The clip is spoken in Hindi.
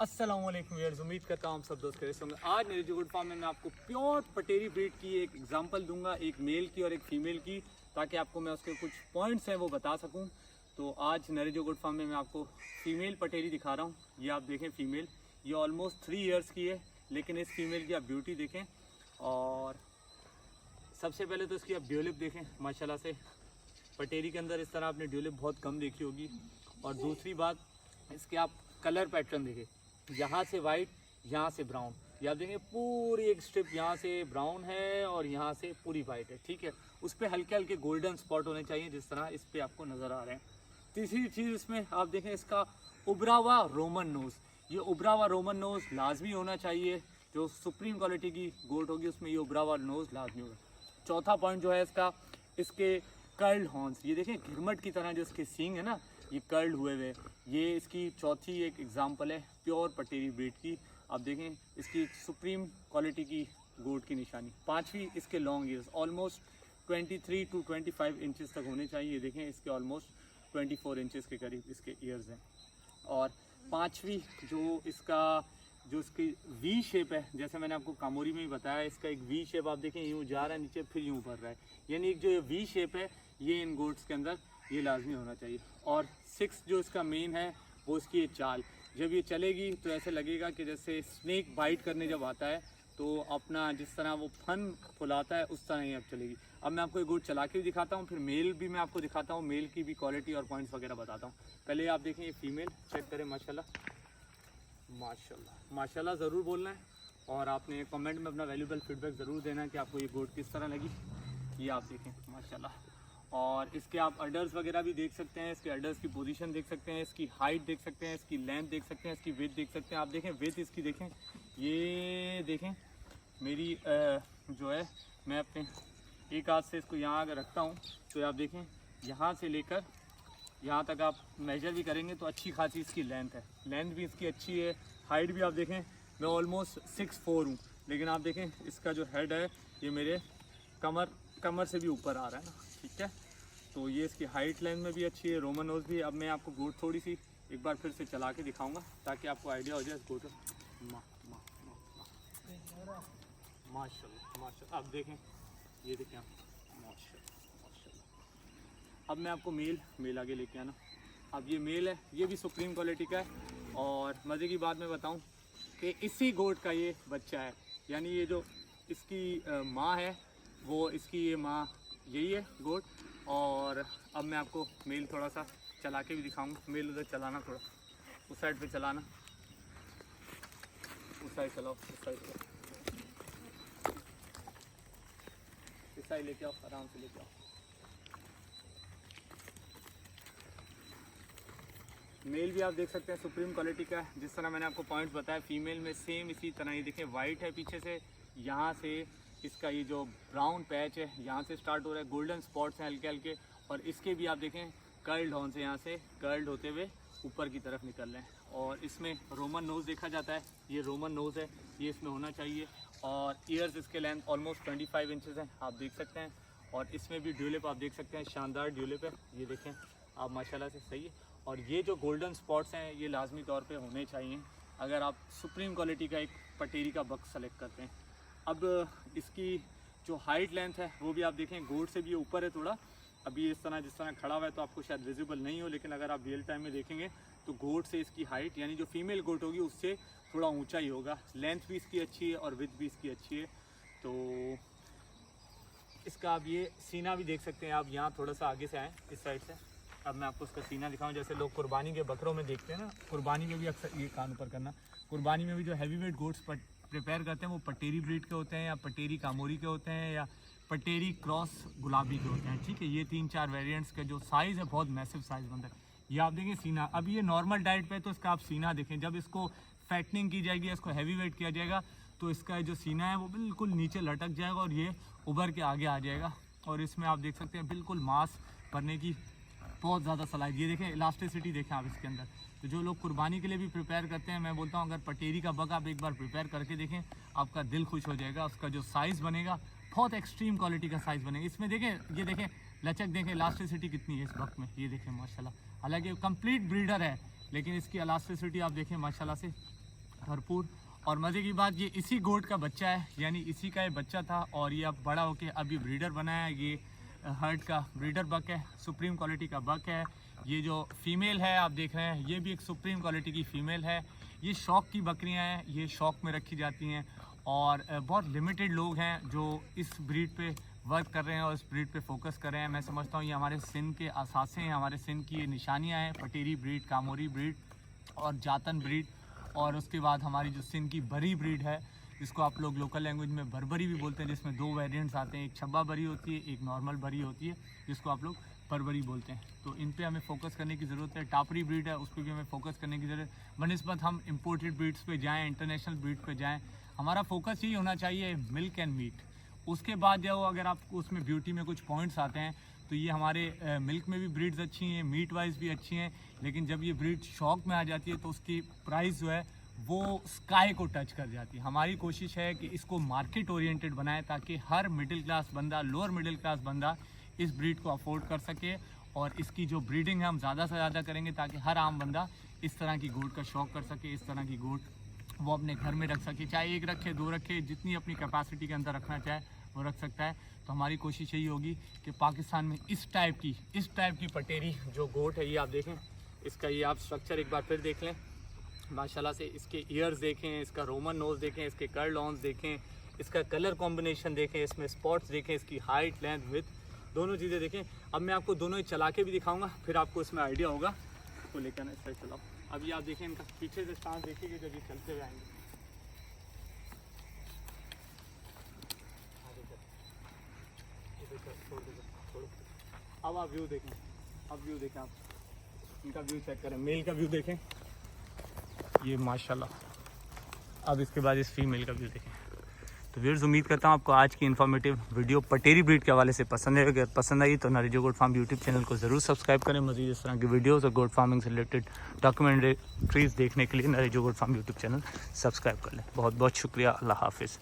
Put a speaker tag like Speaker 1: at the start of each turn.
Speaker 1: अस्सलाम वालेकुम व्यूअर्स, उम्मीद करता हूँ आप सब दोस्त कैसे होंगे। आज मेरे जो गुड फार्म में मैं आपको प्योर पटेरी ब्रीड की एक एग्जांपल दूंगा, एक मेल की और एक फीमेल की, ताकि आपको मैं उसके कुछ पॉइंट्स हैं वो बता सकूं। तो आज मेरे जो गुड फार्म में मैं आपको फीमेल पटेरी दिखा रहा हूँ। ये आप देखें फीमेल, ये ऑलमोस्ट 3 ईयर्स की है, लेकिन इस फीमेल की आप ब्यूटी देखें। और सबसे पहले तो इसकी आप ड्यूलिप देखें, माशाल्लाह से पटेरी के अंदर इस तरह आपने ड्यूलिप बहुत कम देखी होगी। और दूसरी बात, इसके आप कलर पैटर्न देखें, यहाँ से वाइट, यहाँ से ब्राउन। ये आप देखेंगे पूरी एक स्ट्रिप यहाँ से ब्राउन है और यहाँ से पूरी वाइट है, ठीक है। उस पर हल्के हल्के गोल्डन स्पॉट होने चाहिए, जिस तरह इस पे आपको नज़र आ रहे हैं। तीसरी चीज़ इसमें आप देखें, इसका उभरा हुआ रोमन नोज़, ये उभरा हुआ रोमन नोज़ लाजमी होना चाहिए। जो सुप्रीम क्वालिटी की गोट होगी उसमें ये उभरा हुआ नोज़ लाजमी होगा। चौथा पॉइंट जो है इसका, इसके कर्ल्ड हॉर्न्स, ये देखें घिरमट की तरह जो इसके सींग है ना, ये कर्ल्ड हुए हुए, ये इसकी चौथी एक एग्जांपल है प्योर पटेरी ब्रीड की। आप देखें इसकी सुप्रीम क्वालिटी की गोट की निशानी। पांचवी, इसके long years almost 23 to 25 inches तक होने चाहिए। ये देखें इसके ऑलमोस्ट 24 इंचेस के करीब इसके ईयर्स हैं। और पांचवी जो इसकी वी शेप है, जैसे मैंने आपको कामोरी में ही बताया, इसका एक वी शेप आप देखें, यूँ जा रहा है नीचे फिर यूँ भर रहा है, यानी एक जो वी शेप है ये इन गोट्स के अंदर ये लाजमी होना चाहिए। और 6 जो इसका मेन है वो इसकी चाल, जब ये चलेगी तो ऐसे लगेगा कि जैसे स्नेक बाइट करने जब आता है तो अपना जिस तरह वो फन फुलाता है उस तरह ही अब चलेगी। अब मैं आपको एक गोट चला के भी दिखाता हूँ, फिर मेल भी मैं आपको दिखाता हूँ, मेल की भी क्वालिटी और पॉइंट्स वगैरह बताता हूँ। पहले आप देखें ये फीमेल चेक करें, माशाल्लाह माशाल्लाह माशाल्लाह ज़रूर बोलना है। और आपने कमेंट में अपना वैल्यूबल फीडबैक ज़रूर देना है कि आपको ये गोट किस तरह लगी। ये आप देखें माशाल्लाह। और इसके आप अडर्स वगैरह भी देख सकते हैं, इसके अडर्स की पोजीशन देख सकते हैं, इसकी हाइट देख सकते हैं, इसकी लेंथ देख सकते हैं, इसकी विड्थ देख सकते हैं। आप देखें विड्थ इसकी देखें, ये देखें मेरी जो है, मैं अपने एक हाथ से इसको यहाँ अगर रखता हूँ तो आप देखें यहाँ से लेकर यहाँ तक आप मेजर भी करेंगे तो अच्छी खासी इसकी लेंथ है, लेंथ भी इसकी अच्छी है। हाइट भी आप देखें, मैं ऑलमोस्ट 6'4" हूँ, लेकिन आप देखें इसका जो हेड है ये मेरे कमर से भी ऊपर आ रहा है ना, ठीक है। तो ये इसकी हाइट लेंथ में भी अच्छी है, रोमन नोज भी। अब मैं आपको गोट थोड़ी सी एक बार फिर से चला के दिखाऊंगा ताकि आपको आइडिया हो जाए इस गोट माशाल्लाह माशाल्लाह। अब देखें, ये देखें आप, माशाल्लाह माशाल्लाह। अब मैं आपको मेल आगे लेके आना। अब ये मेल है, ये भी सुप्रीम क्वालिटी का है। और मज़े की बात मैं बताऊं कि इसी गोट का ये बच्चा है, यानी ये जो इसकी माँ है वो इसकी ये माँ यही है गोट। और अब मैं आपको मेल थोड़ा सा चला के भी दिखाऊंगा। मेल उधर चलाना, थोड़ा उस साइड पे चलाना, उस साइड चलाओ, उस साइड पे, इस साइड लेके आओ, आराम से लेके आओ। मेल भी आप देख सकते हैं सुप्रीम क्वालिटी का है, जिस तरह मैंने आपको पॉइंट्स बताया। फीमेल में सेम इसी तरह, ये देखें वाइट है पीछे से, यहाँ से इसका ये जो ब्राउन पैच है यहाँ से स्टार्ट हो रहा है, गोल्डन स्पॉट्स हैं हल्के हल्के। और इसके भी आप देखें कर्ल्ड हॉर्न से यहाँ से कर्ल्ड होते हुए ऊपर की तरफ निकल रहे हैं। और इसमें रोमन नोज़ देखा जाता है, ये रोमन नोज़ है, ये इसमें होना चाहिए। और ईयर्स इसके लेंथ ऑलमोस्ट 25 इंचज़ हैं, आप देख सकते हैं। और इसमें भी ड्यूलिप आप देख सकते हैं, शानदार ड्यूलिप है, ये देखें आप माशाल्लाह से, सही है। और ये जो गोल्डन स्पॉट्स हैं ये लाजमी तौर पे होने चाहिए अगर आप सुप्रीम क्वालिटी का एक पटेरी का बक्स सेलेक्ट करते हैं। अब इसकी जो हाइट लेंथ है वो भी आप देखें, गोट से भी ऊपर है थोड़ा। अभी इस तरह जिस तरह खड़ा हुआ है तो आपको शायद विजिबल नहीं हो, लेकिन अगर आप रियल टाइम में देखेंगे तो गोट से इसकी हाइट, यानी जो फीमेल गोट होगी उससे थोड़ा ऊंचा ही होगा। लेंथ भी इसकी अच्छी है और विड्थ भी इसकी अच्छी है। तो इसका आप ये सीना भी देख सकते हैं, आप यहाँ थोड़ा सा आगे से आएँ इस साइड से। अब मैं आपको उसका सीना दिखाऊं, जैसे लोग कुर्बानी के बकरों में देखते हैं ना, कुर्बानी में भी अक्सर ये कान ऊपर करना, कुर्बानी में भी जो हैवी वेट गोट्स प्रिपेयर करते हैं वो पटेरी ब्रीड के होते हैं, या पटेरी कामोरी के होते हैं, या पटेरी क्रॉस गुलाबी के होते हैं, ठीक है। ये 3-4 वेरिएंट्स का जो साइज़ है बहुत मैसिव साइज़ बनता है। ये आप देखें सीना, अब ये नॉर्मल डाइट पे तो इसका आप सीना देखें, जब इसको फैटनिंग की जाएगी, इसको हैवी वेट किया जाएगा तो इसका जो सीना है वो बिल्कुल नीचे लटक जाएगा और ये उभर के आगे आ जाएगा। और इसमें आप देख सकते हैं बिल्कुल मांस भरने की बहुत ज़्यादा सलाह। ये देखें इलास्टिसिटी देखें आप इसके अंदर। तो जो लोग कुर्बानी के लिए भी प्रिपेयर करते हैं, मैं बोलता हूँ अगर पटेरी का बग आप एक बार प्रिपेयर करके देखें, आपका दिल खुश हो जाएगा। उसका जो साइज़ बनेगा बहुत एक्सट्रीम क्वालिटी का साइज़ बनेगा। इसमें देखें, ये देखें लचक, देखें इलास्टिसिटी कितनी है इस बग में, ये देखें माशाल्लाह। हालांकि कंप्लीट ब्रीडर है लेकिन इसकी इलास्टिसिटी आप देखें माशाल्लाह से भरपूर। और मज़े की बात, ये इसी गोट का बच्चा है, यानी इसी का ये बच्चा था और ये अब बड़ा होके अभी ब्रीडर बना है। ये हर्ड का ब्रीडर बक है, सुप्रीम क्वालिटी का बक है। ये जो फीमेल है आप देख रहे हैं, ये भी एक सुप्रीम क्वालिटी की फ़ीमेल है। ये शौक की बकरियां हैं, ये शौक में रखी जाती हैं और बहुत लिमिटेड लोग हैं जो इस ब्रीड पे वर्क कर रहे हैं और इस ब्रीड पे फोकस कर रहे हैं। मैं समझता हूँ ये हमारे सिंध के असासे हैं, हमारे सिंध की ये निशानियाँ हैं। पटेरी ब्रीड, कामोरी ब्रीड और जातन ब्रीड, और उसके बाद हमारी जो सिंध की बरी ब्रीड है, जिसको आप लोग लोकल लैंग्वेज में बरबरी भी बोलते हैं, जिसमें 2 वेरिएंट्स आते हैं, एक छब्बा बरी होती है, एक नॉर्मल बरी होती है, जिसको आप लोग परवरी बोलते हैं। तो इन पे हमें फोकस करने की ज़रूरत है। टापरी ब्रीड है, उस पर भी हमें फोकस करने की ज़रूरत है। बनिस्बत हम इंपोर्टेड ब्रीड्स पे जाएं, इंटरनेशनल ब्रीड पे जाएं, हमारा फोकस यही होना चाहिए मिल्क एंड मीट। उसके बाद जो अगर आपको उसमें ब्यूटी में कुछ पॉइंट्स आते हैं तो ये हमारे मिल्क में भी ब्रीड्स अच्छी हैं, मीट वाइज भी अच्छी हैं, लेकिन जब ये ब्रीड शौक में आ जाती है तो उसकी प्राइस जो है वो स्काई को टच कर जाती है। हमारी कोशिश है कि इसको मार्केट ओरिएंटेड बनाएं ताकि हर मिडिल क्लास बंदा, लोअर मिडिल क्लास बंदा इस ब्रीड को अफोर्ड कर सके, और इसकी जो ब्रीडिंग है हम ज़्यादा से ज़्यादा करेंगे ताकि हर आम बंदा इस तरह की गोट का शौक़ कर सके, इस तरह की गोट वो अपने घर में रख सके, चाहे 1 रखे 2 रखे, जितनी अपनी कैपेसिटी के अंदर रखना चाहे वो रख सकता है। तो हमारी कोशिश यही होगी कि पाकिस्तान में इस टाइप की पटेरी जो गोट है, ये आप देखें, इसका ये आप स्ट्रक्चर एक बार फिर देख लें माशाल्लाह से। इसके ईयर्स देखें, इसका रोमन नोज़ देखें, इसके कर्ल ऑन्स देखें, इसका कलर कॉम्बिनेशन देखें, इसमें स्पॉट्स देखें, इसकी हाइट, लेंथ, विड्थ, दोनों चीज़ें देखें। अब मैं आपको दोनों ही चला के भी दिखाऊंगा, फिर आपको इसमें आइडिया होगा। इसको लेकर ना इस साइड चलाओ। अभी आप देखें इनका पीछे से स्टांस देखिए जब ये चलते हुए आएंगे। अब आप व्यू देखें, आप इनका व्यू चेक करें, मेल का व्यू देखें, ये माशाल्लाह। अब इसके बाद इस फीमेल का व्यू देखें। तो व्यूअर्स, उम्मीद करता हूँ आपको आज की इन्फॉर्मेटिव वीडियो पटेरी ब्रीड के हवाले से पसंद है। अगर पसंद आई तो नरेजो गोट फार्म यूट्यूब चैनल को ज़रूर सब्सक्राइब करें। मज़ीद इस तरह की वीडियोस और गोट फार्मिंग से रिलेटेड डॉक्यूमेंट्रीज देखने के लिए Narejo goat farm YouTube channel subscribe कर लें। बहुत बहुत शुक्रिया। अल्लाह हाफिज़।